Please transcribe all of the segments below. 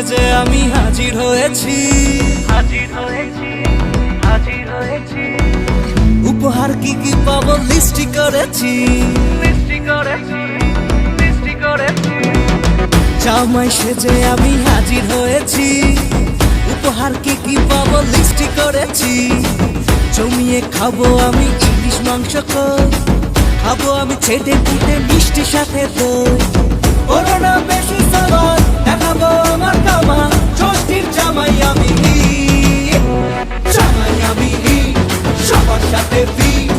সেজে আমি হাজির হয়েছি, উপহার কি কি পাবো লিস্টি করেছি, জামাই সেজে আমি হাজির হয়েছি, উপহার কি কি পাবো লিস্টি করেছি। জমিয়ে খাবো আমি ইলিশ মাংস কই, খাবো আমি ছেটে পুটে মিষ্টি সাথে দই। করোনা বেশি সালাদ দেখাবো আমার কামা, ষষ্ঠীর জামাই আমি, জামাই আমি সবার সাথে ফিট,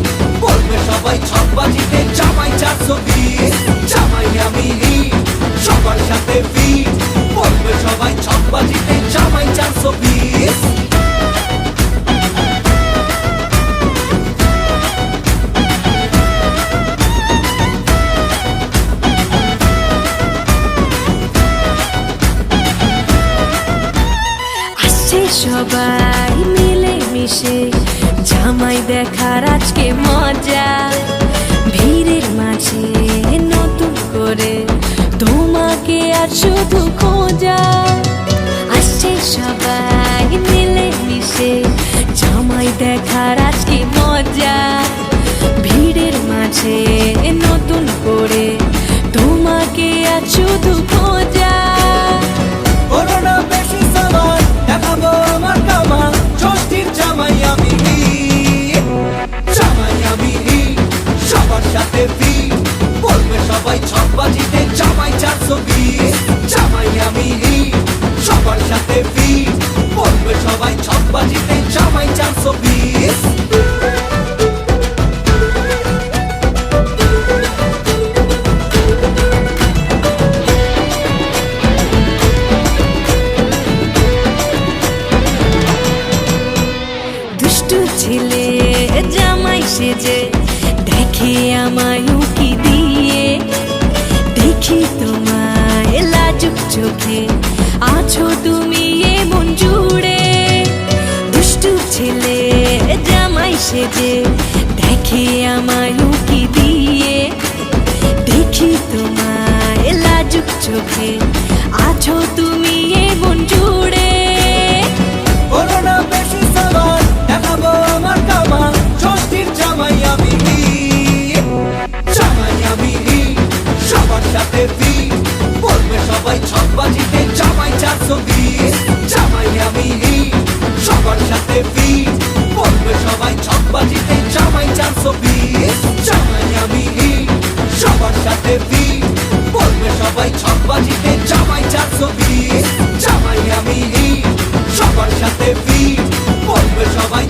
বলবে সবাই ছকবাজিতে জামাই 420। জামাই আমি সবার সাথে ফিট, বলবে সবাই ছকবাজিতে জামাই 420। সবাই মিলে মিশে জামাই দেখার আজকে মজা, ভিড়ের মাঝে নতুন করে তোমাকে আর শুধু খোঁজা। আসছে সবাই মিলে মিশে জামাই দেখার আজকে মজা, ভিড়ের মাঝে নতুন করে তোমাকে আর শুধু খোঁজা। করোনা বেশি সালাদ দেখাবো আমার কামা, ষষ্ঠীর জামাই আমি, জামাই আমি সবার সাথে ফিট, বলবে সবাই ছকবাজিতে জামাই 420। জামাই আমি সবার সাথে ফিট, বলবে সবাই ছকবাজিতে জামাই 420। ছেলে জামাই সেজে দেখে আমায় উকি দিয়ে, দেখি তোমায় লাজুক চোখে আছো তুমি এমন জুড়ে। দুষ্টু ছেলে জামাই সেজে দেখে আমায় উকি দিয়ে, দেখি তোমায় লাজুক চোখে আছো তুমি এমন জুড়ে। করোনা বেশি সালাদ দেখাবো আমার কামা, ষষ্ঠীর জামাই আমি, জামাই আমি সবার সাথে ফিট, বলবে সবাই ছকবাজিতে জামাই 420। জামাই আমি সবার সাথে ফিট, বলবে সবাই ছকবাজিতে জামাই 420। জামাই আমি সবার সাথে ফিট, বলবে সবাই ছকবাজিতে জামাই 420। জামাই আমি সবার সাথে ফিট, বলবে সবাই